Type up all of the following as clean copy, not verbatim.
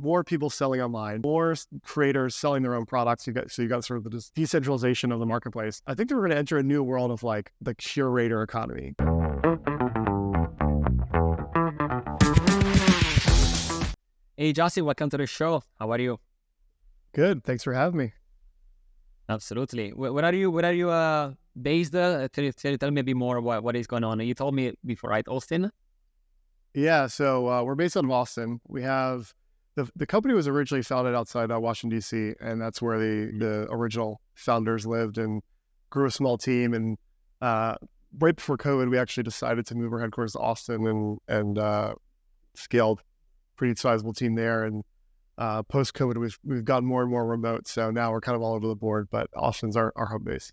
more people selling online, more creators selling their own products. You got sort of the decentralization of the marketplace. I think that we're going to enter a new world of like the curator economy. Hey, Justin, welcome to the show. How are you? Good. Thanks for having me. Absolutely. Where are you based? Tell me a bit more what is going on. You told me before, right? Austin? Yeah. So we're based out of Austin. We have the company was originally founded outside Washington, D.C., and that's where the original founders lived, and grew a small team. And right before COVID, we actually decided to move our headquarters to Austin and scaled pretty sizable team there. And post-COVID, we've gotten more and more remote. So now we're kind of all over the board, but Austin's our home base.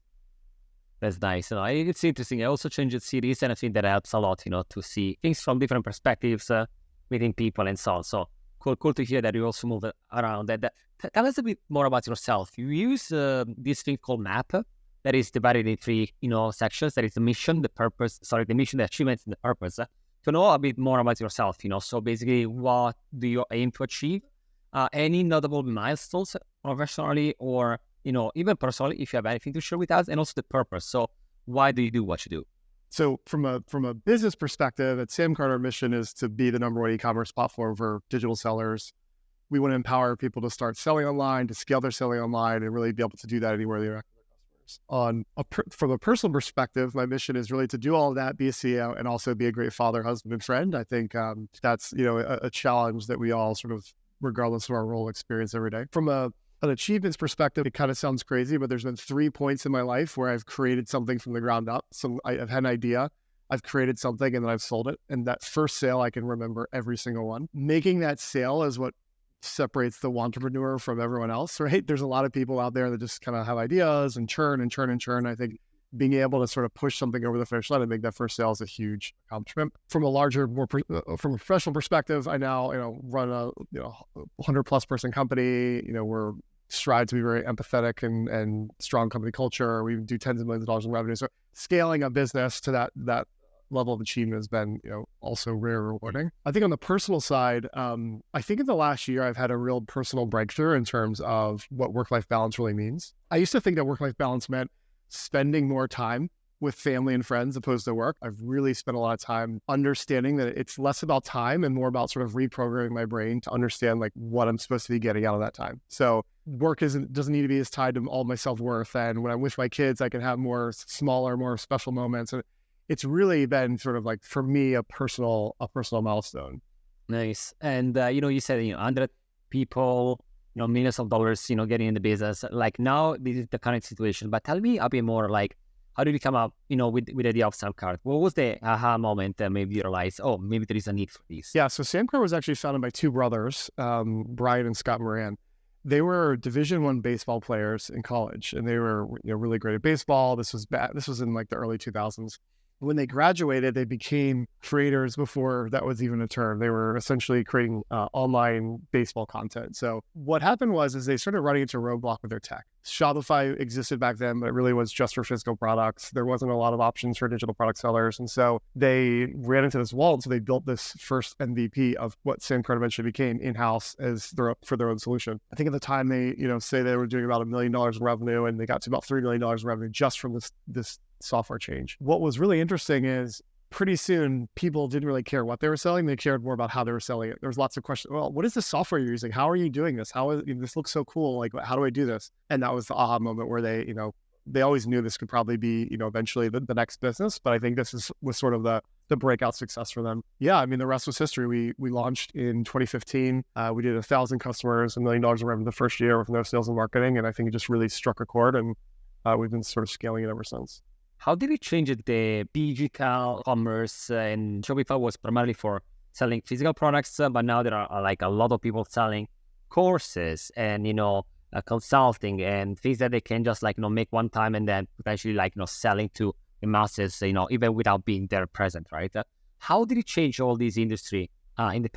That's nice. It's interesting. I also changed cities, and I think that helps a lot, to see things from different perspectives, meeting people and so on. So cool to hear that you also move around. Tell us a bit more about yourself. You use this thing called MAP that is divided in three, sections. That is the mission, the mission, the achievements, and the purpose. To know a bit more about yourself, so basically, what do you aim to achieve? Any notable milestones professionally or, even personally, if you have anything to share with us, and also the purpose. So why do you do what you do? So from a business perspective, at SamCart, our mission is to be the number one e-commerce platform for digital sellers. We want to empower people to start selling online, to scale their selling online, and really be able to do that anywhere they are. From a personal perspective, my mission is really to do all of that, be a CEO, and also be a great father, husband, and friend. I think that's a challenge that we all sort of, regardless of our role, experience every day. From an achievements perspective, it kind of sounds crazy, but there's been 3 points in my life where I've created something from the ground up. So I've had an idea, I've created something, and then I've sold it. And that first sale, I can remember every single one. Making that sale is what separates the entrepreneur from everyone else, right? There's a lot of people out there that just kind of have ideas and churn. I think being able to sort of push something over the finish line and make that first sale is a huge accomplishment. From a professional perspective, I now, run a 100+ person company. We're strive to be very empathetic and strong company culture. We do tens of millions of dollars in revenue. So scaling a business to that level of achievement has been, also very rewarding. I think on the personal side, I think in the last year, I've had a real personal breakthrough in terms of what work-life balance really means. I used to think that work-life balance meant spending more time with family and friends opposed to work. I've really spent a lot of time understanding that it's less about time and more about sort of reprogramming my brain to understand like what I'm supposed to be getting out of that time. So work doesn't need to be as tied to all my self-worth. And when I'm with my kids, I can have more smaller, more special moments. And it's really been sort of like, for me, a personal milestone. Nice. And, you said, 100 people, millions of dollars, getting in the business. Like now, this is the current situation. But tell me a bit more, like, how did you come up, with the idea of SamCart? What was the aha moment that made you realize, oh, maybe there is a need for this? Yeah, so SamCart was actually founded by 2 brothers, Brian and Scott Moran. They were Division I baseball players in college, and they were really great at baseball. This was in like the early 2000s. When they graduated, they became creators before that was even a term. They were essentially creating online baseball content. So what happened was they started running into a roadblock with their tech. Shopify existed back then, but it really was just for physical products. There wasn't a lot of options for digital product sellers. And so they ran into this wall. And so they built this first MVP of what SamCart eventually became in-house for their own solution. I think at the time they, say they were doing about $1 million in revenue, and they got to about $3 million in revenue just from this software change. What was really interesting is pretty soon people didn't really care what they were selling. They cared more about how they were selling it. There was lots of questions. Well, what is the software you're using? How are you doing this? This looks so cool. Like, how do I do this? And that was the aha moment where they always knew this could probably be, eventually the next business. But I think this was sort of the breakout success for them. Yeah. I mean, the rest was history. We launched in 2015. We did 1,000 customers, $1 million in revenue the first year with no sales and marketing. And I think it just really struck a chord, and we've been sort of scaling it ever since. How did it change the digital commerce? And Shopify was primarily for selling physical products, but now there are like a lot of people selling courses and, consulting and things that they can just make one time and then potentially selling to the masses, even without being there present, right? How did it change all these industry in the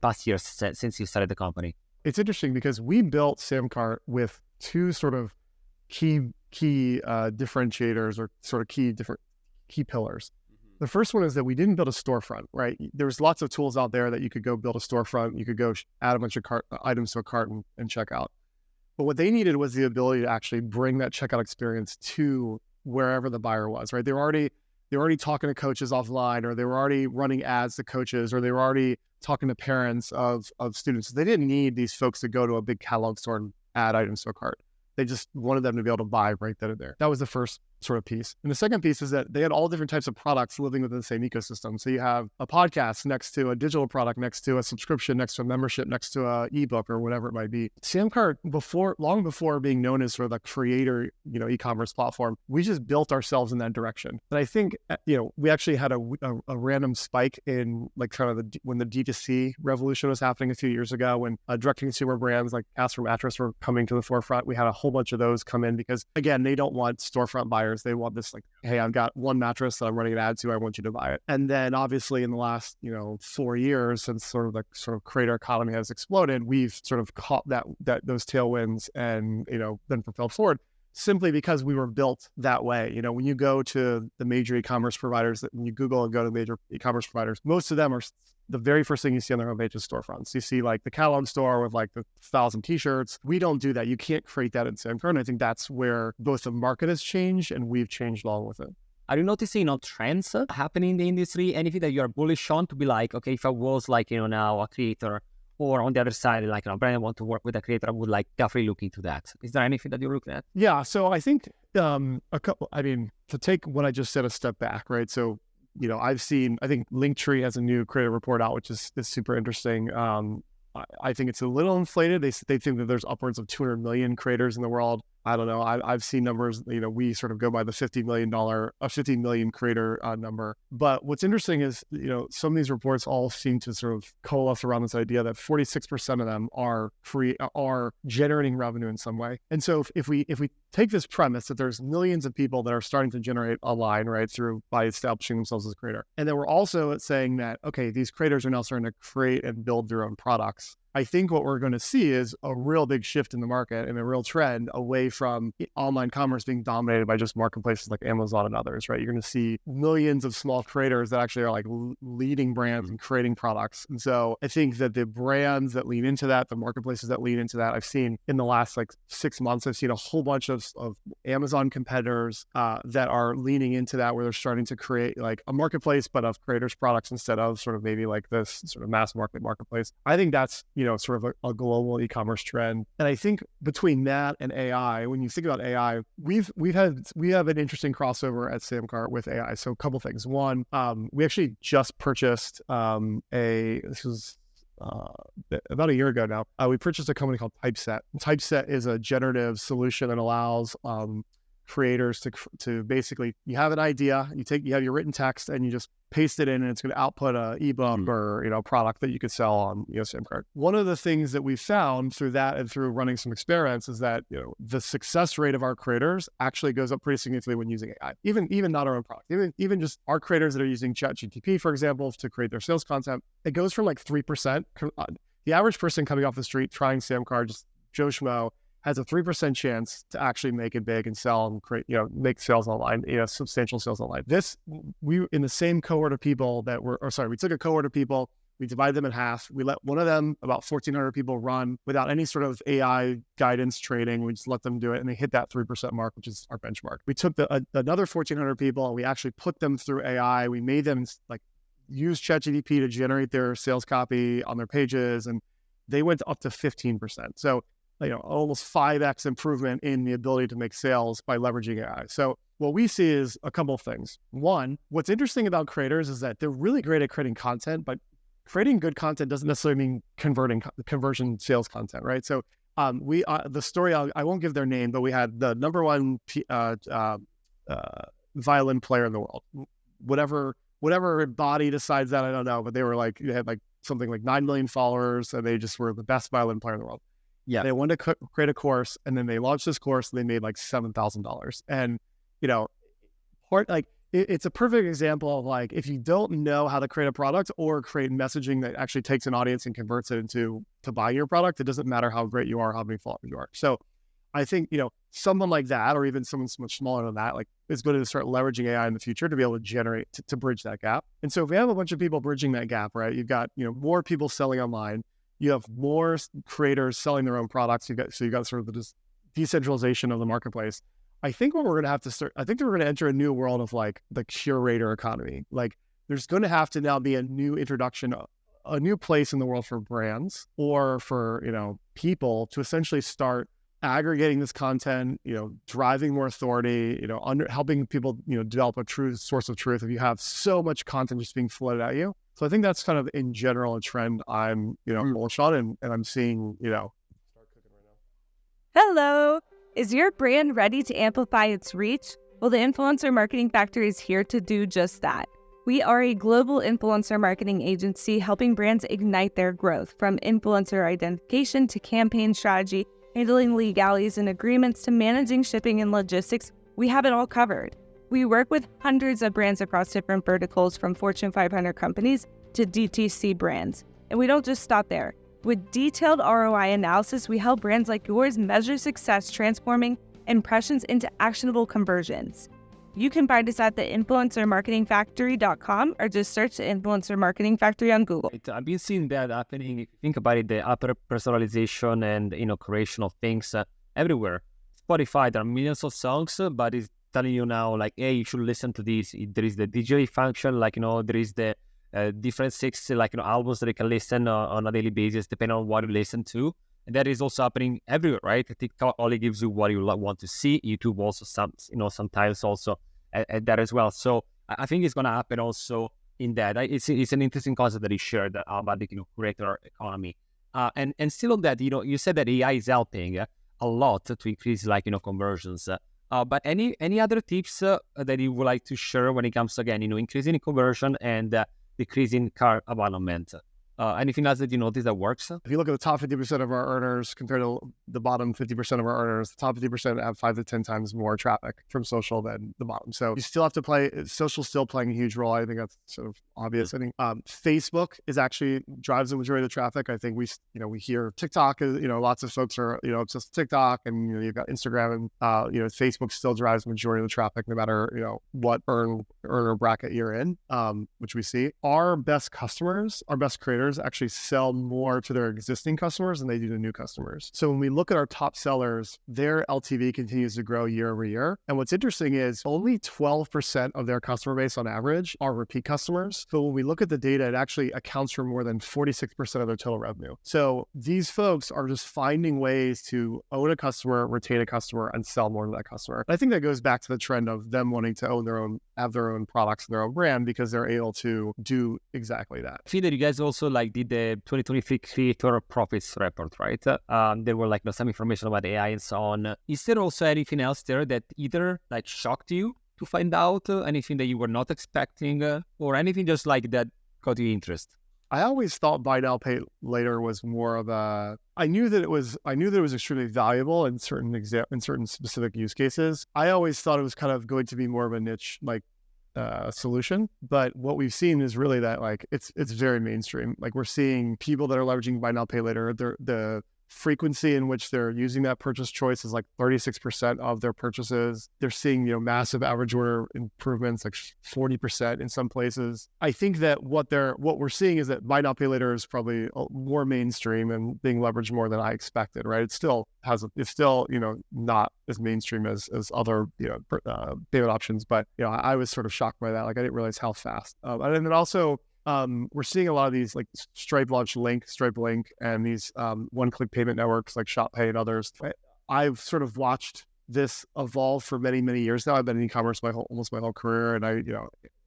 past years since you started the company? It's interesting because we built SamCart with 2 sort of key differentiators or sort of key pillars. The first one is that we didn't build a storefront, right? There's lots of tools out there that you could go build a storefront. You could go add a bunch of items to a cart and check out. But what they needed was the ability to actually bring that checkout experience to wherever the buyer was, right? They were already talking to coaches offline, or they were already running ads to coaches, or they were already talking to parents of students. They didn't need these folks to go to a big catalog store and add items to a cart. They just wanted them to be able to buy right then and there. That was the first sort of piece. And the second piece is that they had all different types of products living within the same ecosystem. So you have a podcast next to a digital product, next to a subscription, next to a membership, next to a ebook, or whatever it might be. SamCart, long before being known as sort of the creator, e-commerce platform, we just built ourselves in that direction. And I think, we actually had a random spike in like kind of when the D2C revolution was happening a few years ago, when direct-to-consumer brands like Casper Mattress were coming to the forefront. We had a whole bunch of those come in because, again, they don't want storefront buyers. They want this like, hey, I've got one mattress that I'm running an ad to. I want you to buy it. And then obviously in the last, 4 years, since sort of creator economy has exploded, we've sort of caught those tailwinds and, then propelled forward simply because we were built that way. When you go to the major e-commerce providers, when you Google and go to major e-commerce providers, most of them are the very first thing you see on their homepage is storefronts. You see like the catalog store with like the 1,000 t-shirts. We don't do that. You can't create that in SamCart. And I think that's where both the market has changed and we've changed along with it. Are you noticing trends happening in the industry? Anything that you're bullish on to be like, okay, if I was like, now a creator, or on the other side, like, Brian, I want to work with a creator, I would like definitely look into that. Is there anything that you're looking at? Yeah. So I think to take what I just said a step back, right? So, I think Linktree has a new creator report out, which is super interesting. I think it's a little inflated. They think that there's upwards of 200 million creators in the world. I don't know. I've seen numbers, we sort of go by the $50 million creator number. But what's interesting is, some of these reports all seem to sort of coalesce around this idea that 46% of them are generating revenue in some way. And so if we take this premise that there's millions of people that are starting to generate online, right, by establishing themselves as a creator. And then we're also saying that, okay, these creators are now starting to create and build their own products. I think what we're going to see is a real big shift in the market and a real trend away from online commerce being dominated by just marketplaces like Amazon and others, right? You're going to see millions of small creators that actually are like leading brands and creating products. And so I think that the brands that lean into that, the marketplaces that lean into that, I've seen in the last like 6 months, I've seen a whole bunch of Amazon competitors that are leaning into that, where they're starting to create like a marketplace, but of creators' products instead of sort of maybe like this sort of mass marketplace. I think that's, sort of a global e-commerce trend. And I think between that and AI, when you think about AI, we have an interesting crossover at SamCart with AI. So a couple things. One, we actually just purchased this was about a year ago now. We purchased a company called Typeset. Typeset is a generative solution that allows creators to basically, you have an idea, you have your written text and you just paste it in, and it's going to output a ebook or product that you could sell on SamCart. One of the things that we found through that and through running some experiments is that the success rate of our creators actually goes up pretty significantly when using AI. Even not our own product, even just our creators that are using ChatGPT, for example, to create their sales content, it goes from like 3%. The average person coming off the street trying SamCart, just Joe Schmo, has a 3% chance to actually make it big and sell and create, make sales online, substantial sales online. We in the same cohort of people we took a cohort of people, we divided them in half. We let one of them, about 1,400 people, run without any sort of AI guidance training. We just let them do it, and they hit that 3% mark, which is our benchmark. We took another 1,400 people, and we actually put them through AI. We made them use ChatGPT to generate their sales copy on their pages, and they went up to 15%. So almost 5x improvement in the ability to make sales by leveraging AI. So what we see is a couple of things. One, what's interesting about creators is that they're really great at creating content, but creating good content doesn't necessarily mean conversion sales content, right? So the story, I won't give their name, but we had the number one violin player in the world. Whatever body decides that, I don't know, but they had something like 9 million followers, and they just were the best violin player in the world. Yeah, they wanted to create a course, and then they launched this course, and they made like $7,000. And it's a perfect example of if you don't know how to create a product or create messaging that actually takes an audience and converts it to buy your product, it doesn't matter how great you are, how many followers you are. So I think someone like that, or even someone much smaller than that, like is going to start leveraging AI in the future to be able to generate, to bridge that gap. And so if we have a bunch of people bridging that gap, right, you've got, more people selling online, you have more creators selling their own products. You've got sort of the decentralization of the marketplace. I think what we're going to have to start, I think that we're going to enter a new world of like the curator economy. Like there's going to have to now be a new introduction, a new place in the world for brands or for, people to essentially start aggregating this content, driving more authority, helping people, develop a true source of truth if you have so much content just being flooded at you. So I think that's kind of in general a trend I'm, bullish on and I'm seeing, start cooking right now. Hello. Is your brand ready to amplify its reach? Well, the Influencer Marketing Factory is here to do just that. We are a global influencer marketing agency helping brands ignite their growth, from influencer identification to campaign strategy, handling legalities and agreements to managing shipping and logistics. We have it all covered. We work with hundreds of brands across different verticals, from Fortune 500 companies to DTC brands. And we don't just stop there. With detailed ROI analysis, we help brands like yours measure success, transforming impressions into actionable conversions. You can find us at the influencermarketingfactory.com or just search the Influencer Marketing Factory on Google. I've been seeing that happening. If you think about it, the hyper personalization and creation of things everywhere. Spotify, there are millions of songs, but it's telling you now like, hey, you should listen to this. There is the DJ function, like there is the different 6 albums that you can listen on a daily basis depending on what you listen to. And that is also happening everywhere, right? TikTok only gives you what you want to see. YouTube also sometimes also at that as well. So I think it's going to happen also in that. It's an interesting concept that is shared about the creator economy. And still on that, you said that AI is helping a lot to increase conversions. But any other tips that you would like to share when it comes to, again, increasing conversion and decreasing cart abandonment? Anything else that you notice that works? If you look at the top 50% of our earners compared to the bottom 50% of our earners, the top 50% have 5 to 10 times more traffic from social than the bottom. So you still have to social still playing a huge role. I think that's sort of obvious. I think Facebook is actually drives the majority of the traffic. I think we hear TikTok is, lots of folks are, obsessed with TikTok, and, you've got Instagram and, Facebook still drives the majority of the traffic no matter, what earner bracket you're in, which we see. Our best customers, our best creators actually sell more to their existing customers than they do to new customers. So when we look at our top sellers, their LTV continues to grow year over year. And what's interesting is only 12% of their customer base on average are repeat customers. So when we look at the data, it actually accounts for more than 46% of their total revenue. So these folks are just finding ways to own a customer, retain a customer, and sell more to that customer. And I think that goes back to the trend of them wanting to have their own products and their own brand because they're able to do exactly that. I feel that you guys also did the 2023 Creator Profits Report, right? There were some information about AI and so on. Is there also anything else there that either shocked you to find out, anything that you were not expecting, or anything just that got you interest? I always thought buy now, pay later was more of a. I knew that it was extremely valuable in certain specific use cases. I always thought it was kind of going to be more of a niche solution, but what we've seen is really that it's very mainstream. We're seeing people that are leveraging buy now, pay later. The frequency in which they're using that purchase choice is 36% of their purchases. They're seeing, massive average order improvements, 40% in some places. I think that what we're seeing is that buy now, pay later is probably more mainstream and being leveraged more than I expected, right? It's still, not as mainstream as other, payment options, but, I was sort of shocked by that. I didn't realize how fast. And then also, we're seeing a lot of these Stripe launched Stripe Link, and these one-click payment networks like ShopPay and others. I've sort of watched this evolve for many, many years now. I've been in e-commerce almost my whole career, and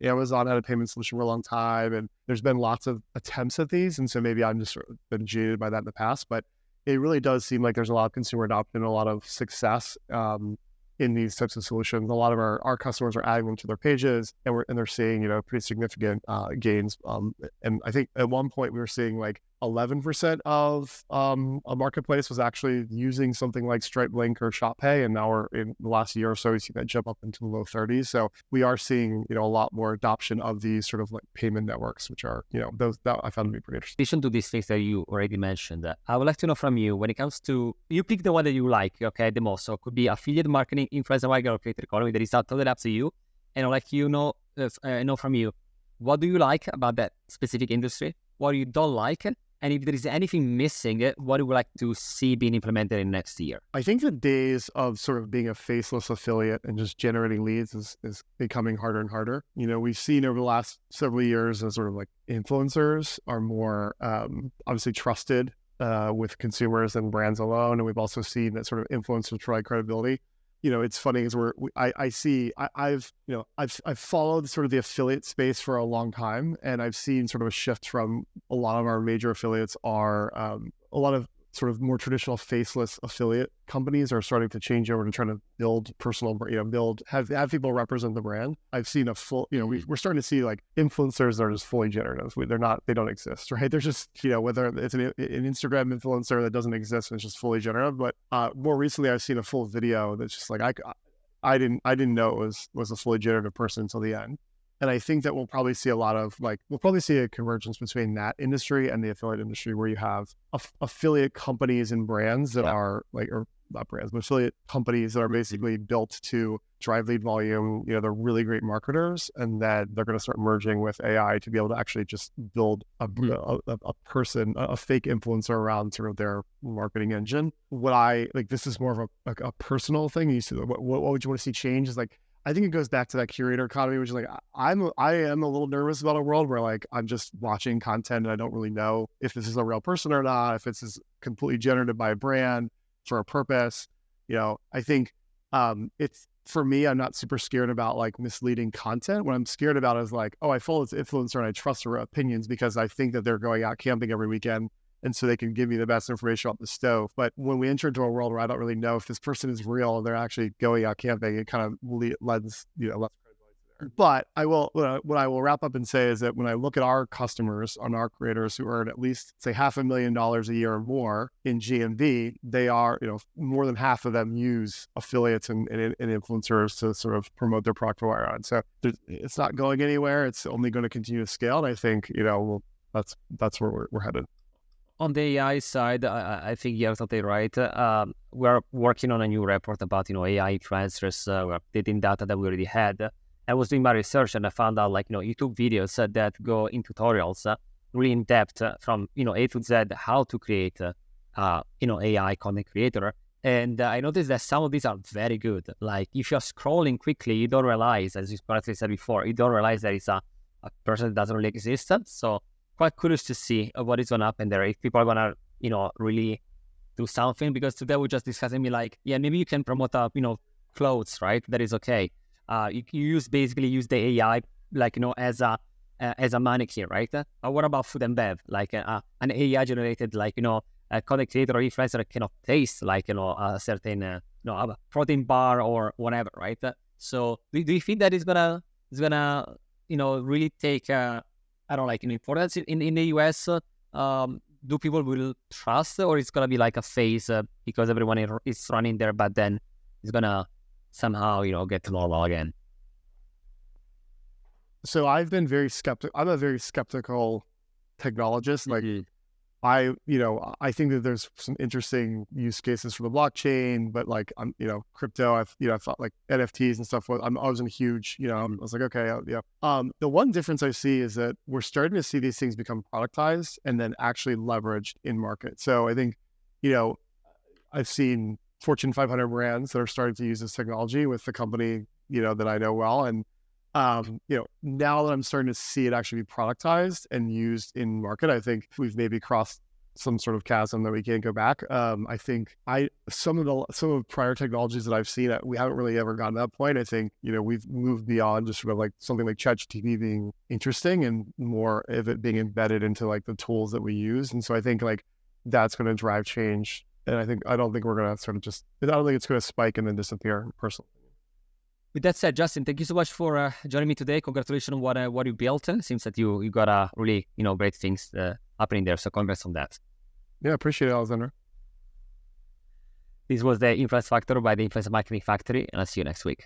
Amazon had a payment solution for a long time, and there's been lots of attempts at these, and so maybe I'm just sort of been jaded by that in the past, but it really does seem like there's a lot of consumer adoption, a lot of success in these types of solutions. A lot of our customers are adding them to their pages, and they're seeing pretty significant gains. And I think at one point we were seeing 11% of a marketplace was actually using something like Stripe Link or Shop Pay, and now we're in the last year or so we've seen that jump up into the low 30s. So we are seeing a lot more adoption of these sort of like payment networks, which are those that I found to be pretty interesting. In addition to these things that you already mentioned, I would like to know from you, when it comes to, you pick the one that you like, okay, the most. So it could be affiliate marketing, influencer marketing, or creator economy. That is totally up to you. And I'd like know from you, what do you like about that specific industry? What you don't like? And if there is anything missing, what do you like to see being implemented in next year? I think the days of sort of being a faceless affiliate and just generating leads is becoming harder and harder. We've seen over the last several years as sort of like influencers are more obviously trusted with consumers and brands alone. And we've also seen that sort of influencers provide credibility. It's funny is I've followed sort of the affiliate space for a long time, and I've seen sort of a shift from a lot of our major affiliates are a lot of sort of more traditional faceless affiliate companies are starting to change over to trying to build personal, have people represent the brand. I've seen a full, we're starting to see like influencers that are just fully generative. They don't exist, right? They're just, whether it's an Instagram influencer that doesn't exist and it's just fully generative. But more recently, I've seen a full video that's just like, I didn't know it was a fully generative person until the end. And I think that we'll probably see a convergence between that industry and the affiliate industry, where you have affiliate companies and brands that are like, or not brands, but affiliate companies that are basically built to drive lead volume. They're really great marketers, and that they're going to start merging with AI to be able to actually just build a person, a fake influencer around sort of their marketing engine. This is more of a personal thing. You see, what would you want to see change is like, I think it goes back to that curator economy, which is like, I am a little nervous about a world where like, I'm just watching content and I don't really know if this is a real person or not, if it's completely generated by a brand for a purpose. I think it's, for me, I'm not super scared about like misleading content. What I'm scared about is like, I follow this influencer and I trust her opinions because I think that they're going out camping every weekend, and so they can give me the best information off the stove. But when we enter into a world where I don't really know if this person is real and they're actually going out camping, it kind of lends less credibility there. But what I will wrap up and say is that when I look at our customers and our creators who earn at least say $500,000 a year or more in GMV, they are, more than half of them use affiliates and influencers to sort of promote their product on. So it's not going anywhere. It's only going to continue to scale. And I think, that's where we're headed. On the AI side, I think you're totally right. We're working on a new report about, AI influencers. We're updating data that we already had. I was doing my research and I found out YouTube videos that go in tutorials really in depth from, A to Z, how to create, AI content creator. And I noticed that some of these are very good. Like if you're scrolling quickly, you don't realize, as you correctly said before, you don't realize that it's a person that doesn't really exist. So quite curious to see what is going to happen there. If people are going to, really do something, because today we're just discussing maybe you can promote, clothes, right? That is okay. You basically use the AI, as a mannequin, right? What about food and bev? An AI generated, a content creator or influencer cannot taste, a certain, a protein bar or whatever, right? So do you think that is gonna, really take, importance in the US? Do people will trust, or it's gonna be like a phase because everyone is running there, but then it's gonna somehow, get to normal again? So I've been very skeptical. I'm a very skeptical technologist. I think that there's some interesting use cases for the blockchain, but crypto, I thought like NFTs and stuff. I wasn't huge, I was like, okay, yeah. The one difference I see is that we're starting to see these things become productized and then actually leveraged in market. So I think, I've seen Fortune 500 brands that are starting to use this technology with the company, that I know well. And, now that I'm starting to see it actually be productized and used in market, I think we've maybe crossed some sort of chasm that we can't go back. I think some of prior technologies that I've seen, we haven't really ever gotten to that point. I think, we've moved beyond just sort of like something like ChatGPT being interesting and more of it being embedded into like the tools that we use. And so I think that's going to drive change. And I don't think we're going to I don't think it's going to spike and then disappear personally. With that said, Justin, thank you so much for joining me today. Congratulations on what you built. It seems that you got really great things happening there. So congrats on that. Yeah, appreciate it, Alessandro. This was the Influence Factor by the Influence Marketing Factory, and I'll see you next week.